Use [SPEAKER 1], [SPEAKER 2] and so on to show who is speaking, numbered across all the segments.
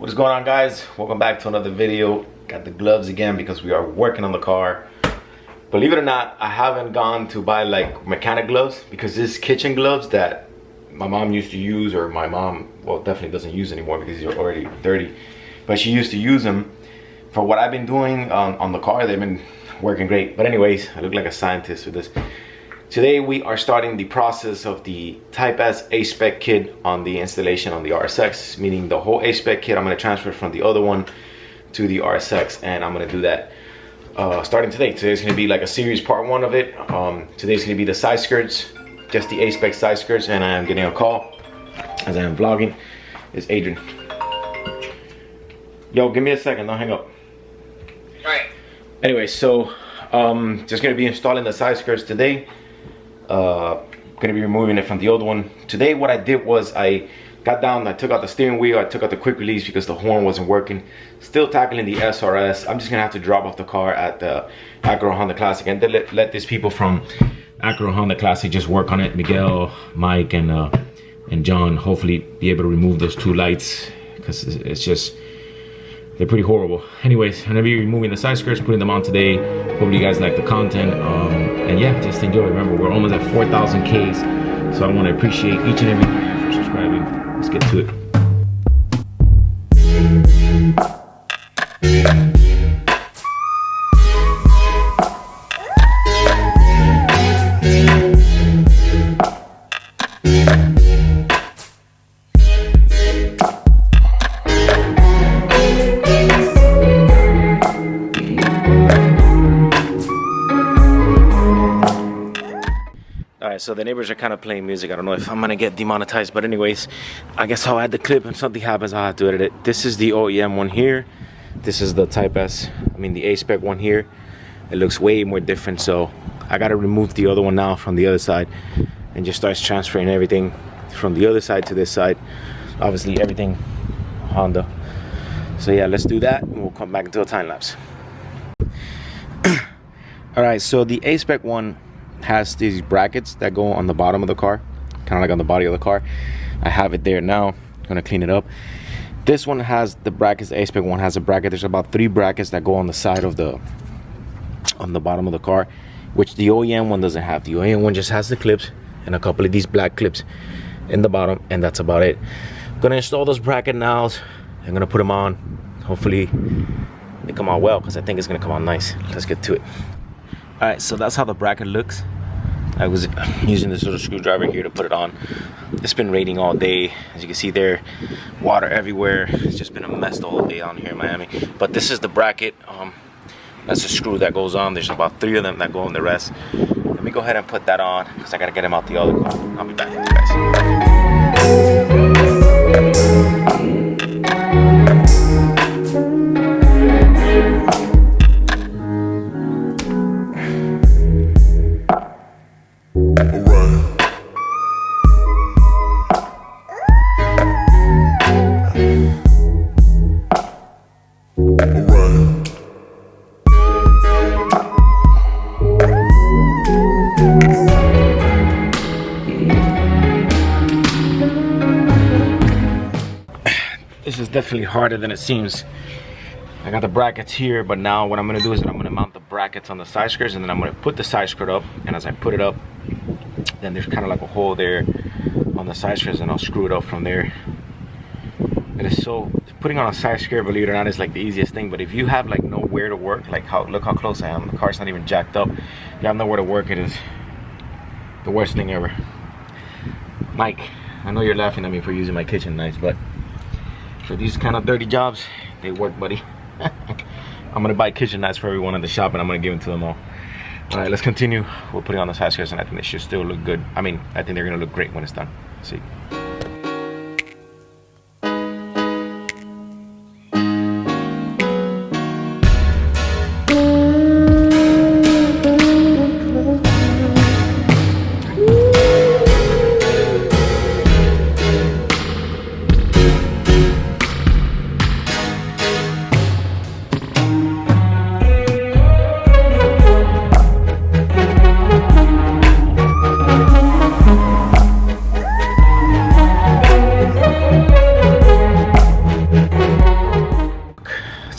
[SPEAKER 1] What is going on, guys? Welcome back to another video. Got the gloves again because we are working on the car. Believe it or not, I haven't gone to buy like mechanic gloves because this kitchen gloves that my mom used to use, or my mom, well, definitely doesn't use anymore because they're already dirty, but she used to use them. For what I've been doing on the car, they've been working great. But anyways, I look like a scientist with this. Today we are starting the process of the Type S A-Spec kit on the installation on the RSX, meaning the whole A-Spec kit I'm going to transfer from the other one to the RSX, and I'm going to do that starting today. Today's going to be like a series part one of it. Today's going to be the Sideskirts, just the A-Spec Sideskirts, and I am getting a call as I am vlogging. It's Adrian. Yo, give me a second, don't hang up.
[SPEAKER 2] Alright.
[SPEAKER 1] Anyway, so just going to be installing the Sideskirts today. Gonna be removing it from the old one. Today what I did was I got down, I took out the steering wheel, I took out the quick release because the horn wasn't working. Still tackling the SRS. I'm just gonna have to drop off the car at the Acura Honda Classic and then let these people from Acura Honda Classic just work on it. Miguel, Mike, and John hopefully be able to remove those two lights because it's just, they're pretty horrible. Anyways, I'm gonna be removing the side skirts, putting them on today. Hopefully you guys like the content. And yeah, just enjoy. Remember, we're almost at 4,000 Ks. So I want to appreciate each and every one of you for subscribing. Let's get to it. So the neighbors are kind of playing music. I don't know if I'm gonna get demonetized, but anyways, I guess I'll add the clip and something happens, I'll have to edit it. This is the OEM one here. This is the Type S, the A-Spec one here. It looks way more different, so I gotta remove the other one now from the other side and just start transferring everything from the other side to this side. Obviously everything Honda. So yeah, let's do that and we'll come back into a time lapse. All right, so the A-Spec one has these brackets that go on the bottom of the car, kind of like on the body of the car. I have it there now. I'm gonna clean it up. This one has the brackets. The A-Spec one has a bracket. There's about 3 brackets that go on the side of the bottom of the car, which the OEM one doesn't have. The OEM one just has the clips and a couple of these black clips in the bottom, and that's about it. I'm gonna install those bracket now. I'm gonna put them on. Hopefully they come out well, because I think it's gonna come out nice. Let's get to it. All right, so that's how the bracket looks. I was using this little screwdriver here to put it on. It's been raining all day. As you can see there, water everywhere. It's just been a mess the whole day down here in Miami. But this is the bracket. That's the screw that goes on. There's about 3 of them that go on the rest. Let me go ahead and put that on because I gotta get them out the other car. I'll be back with you guys. This is definitely harder than it seems. I got the brackets here, but now what I'm gonna do is I'm gonna mount the brackets on the side skirts, and then I'm gonna put the side skirt up, and as I put it up, then there's kind of like a hole there on the side skirts, and I'll screw it up from there. It is so, putting on a side skirt, believe it or not, is like the easiest thing. But if you have like nowhere to work, like look how close I am, the car's not even jacked up, you have nowhere to work, it is the worst thing ever. Mike, I know you're laughing at me for using my kitchen knives, but for these kind of dirty jobs, they work, buddy. I'm gonna buy kitchen knives for everyone in the shop, and I'm gonna give them to them all. All right, let's continue. We'll put it on the side skirts, and I think they should still look good. I think they're gonna look great when it's done. Let's see.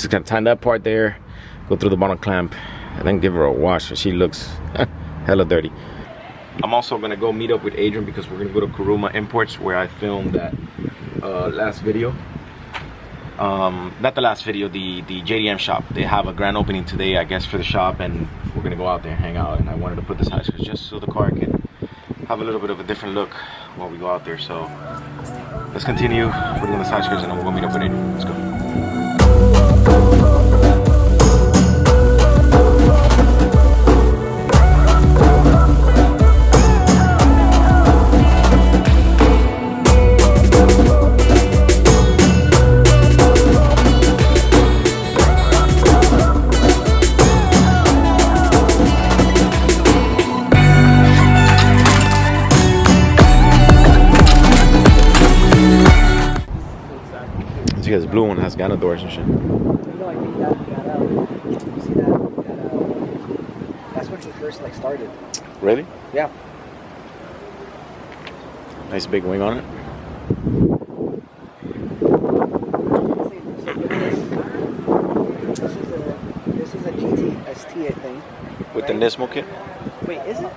[SPEAKER 1] Just gonna tighten that part there, go through the bottom clamp, and then give her a wash. She looks hella dirty. I'm also gonna go meet up with Adrian because we're gonna go to Kuruma Imports where I filmed that last video. Not the last video, the JDM shop. They have a grand opening today, I guess, for the shop, and we're gonna go out there and hang out. And I wanted to put the Sideskirts just so the car can have a little bit of a different look while we go out there. So let's continue putting on the Sideskirts and then we'll go meet up with Adrian. Let's go. This blue one has Ghana doors and shit.
[SPEAKER 2] No, I think that you see that's when he first like started.
[SPEAKER 1] Really?
[SPEAKER 2] Yeah.
[SPEAKER 1] Nice big wing on it.
[SPEAKER 2] This is a GTST, I think.
[SPEAKER 1] With
[SPEAKER 2] right?
[SPEAKER 1] the Nismo kit?
[SPEAKER 2] Wait, is it?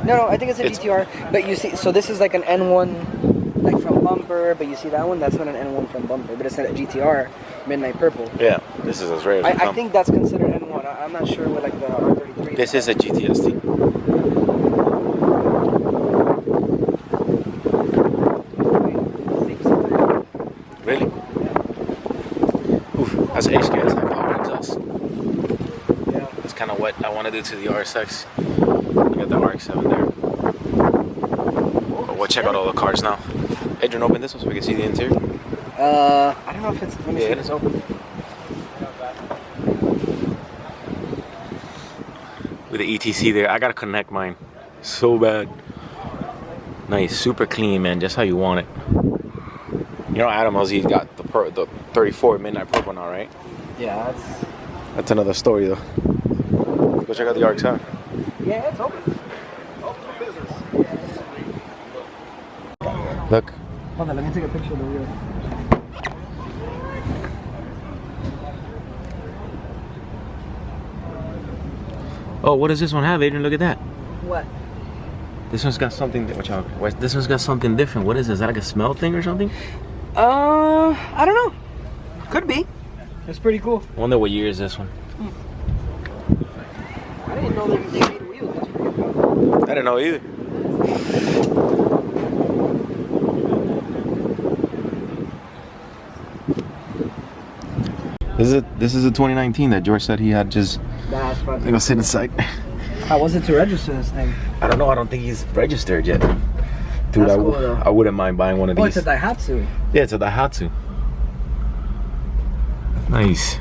[SPEAKER 2] No, I think it's a GTR. But you see, so this is like an N1. Like from bumper, but you see that one? That's not an N1 from bumper, but it's not a GTR, midnight purple.
[SPEAKER 1] Yeah, this is as rare as
[SPEAKER 2] I think that's considered N1. I'm not sure what like the R33.
[SPEAKER 1] This is a GTST. Really? Oof, that's H-gas, high power exhaust.
[SPEAKER 2] Yeah.
[SPEAKER 1] That's kind of what I want to do to the RSX. Look at the RX-7 there. But we'll check out all the cars now. Adrian, open this one so we can see the interior.
[SPEAKER 2] I don't know if it's. Let me see if it's open.
[SPEAKER 1] With the ETC there, I gotta connect mine. So bad. Nice, super clean, man. Just how you want it. You know, Adam LZ's got the 34 midnight purple now, right?
[SPEAKER 2] Yeah,
[SPEAKER 1] that's another story though. Go check out the RX-7.
[SPEAKER 2] Yeah, it's open.
[SPEAKER 1] Look.
[SPEAKER 2] Hold on, let me take a picture of the wheel.
[SPEAKER 1] Oh, what does this one have, Adrian? Look at that.
[SPEAKER 2] What?
[SPEAKER 1] This one's got something. Watch out. This one's got something different. What is this? Is that like a smell thing or something?
[SPEAKER 2] I don't know. Could be. It's pretty cool.
[SPEAKER 1] I wonder what year is this one.
[SPEAKER 2] I didn't know they made wheels. That's pretty cool.
[SPEAKER 1] I didn't know either. This is a 2019 that George said he had just.
[SPEAKER 2] That's funny.
[SPEAKER 1] I'm gonna sit inside.
[SPEAKER 2] How was it to register this thing?
[SPEAKER 1] I don't know. I don't think he's registered yet. Dude,
[SPEAKER 2] That's cool, though.
[SPEAKER 1] I wouldn't mind buying one of these.
[SPEAKER 2] Oh, it's a Daihatsu.
[SPEAKER 1] Yeah, it's a Daihatsu. Nice.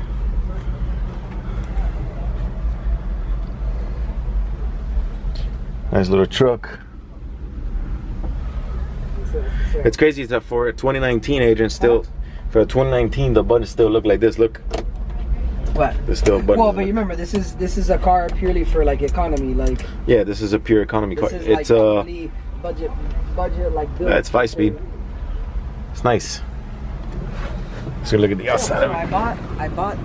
[SPEAKER 1] Nice little truck. It's crazy that for 2019, Adrian, still for 2019 the buttons still look like this. Look.
[SPEAKER 2] What?
[SPEAKER 1] There's still buttons.
[SPEAKER 2] Well, but you remember this is a car purely for like economy, like.
[SPEAKER 1] Yeah, this is a pure economy car.
[SPEAKER 2] This is
[SPEAKER 1] It's
[SPEAKER 2] like budget like.
[SPEAKER 1] Yeah, it's 5-speed. It's nice. Let's go look at the outside.
[SPEAKER 2] I bought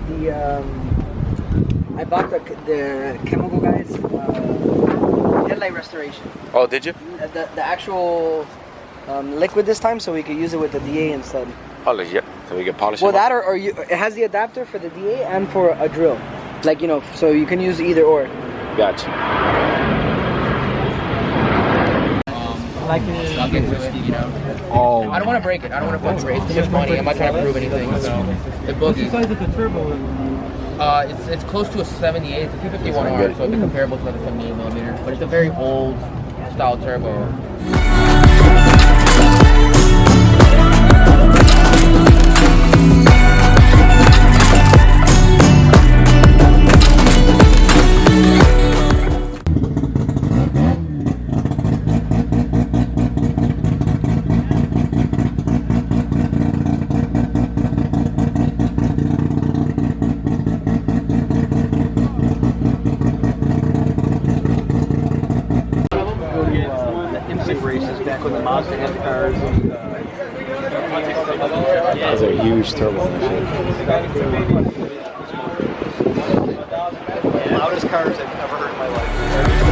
[SPEAKER 2] the chemical guys headlight restoration.
[SPEAKER 1] Oh, did you?
[SPEAKER 2] The actual liquid this time, so we could use it with the DA instead.
[SPEAKER 1] Oh, legit. So we can polish it.
[SPEAKER 2] Well, that or it has the adapter for the DA and for a drill, like, you know, so you can use either or.
[SPEAKER 1] Gotcha.
[SPEAKER 2] Like I'll get to it, you know.
[SPEAKER 1] Oh.
[SPEAKER 2] I don't want to break it. I don't want to fucking break it. It's too much money. I'm not trying to prove anything. So the boogie. What size is the turbo? It's close to a 78. It's a 251R, so it'd be comparable to like a 78mm. But it's a very old style turbo.
[SPEAKER 1] much turbo in this shit.
[SPEAKER 3] Loudest cars I've ever heard in my life.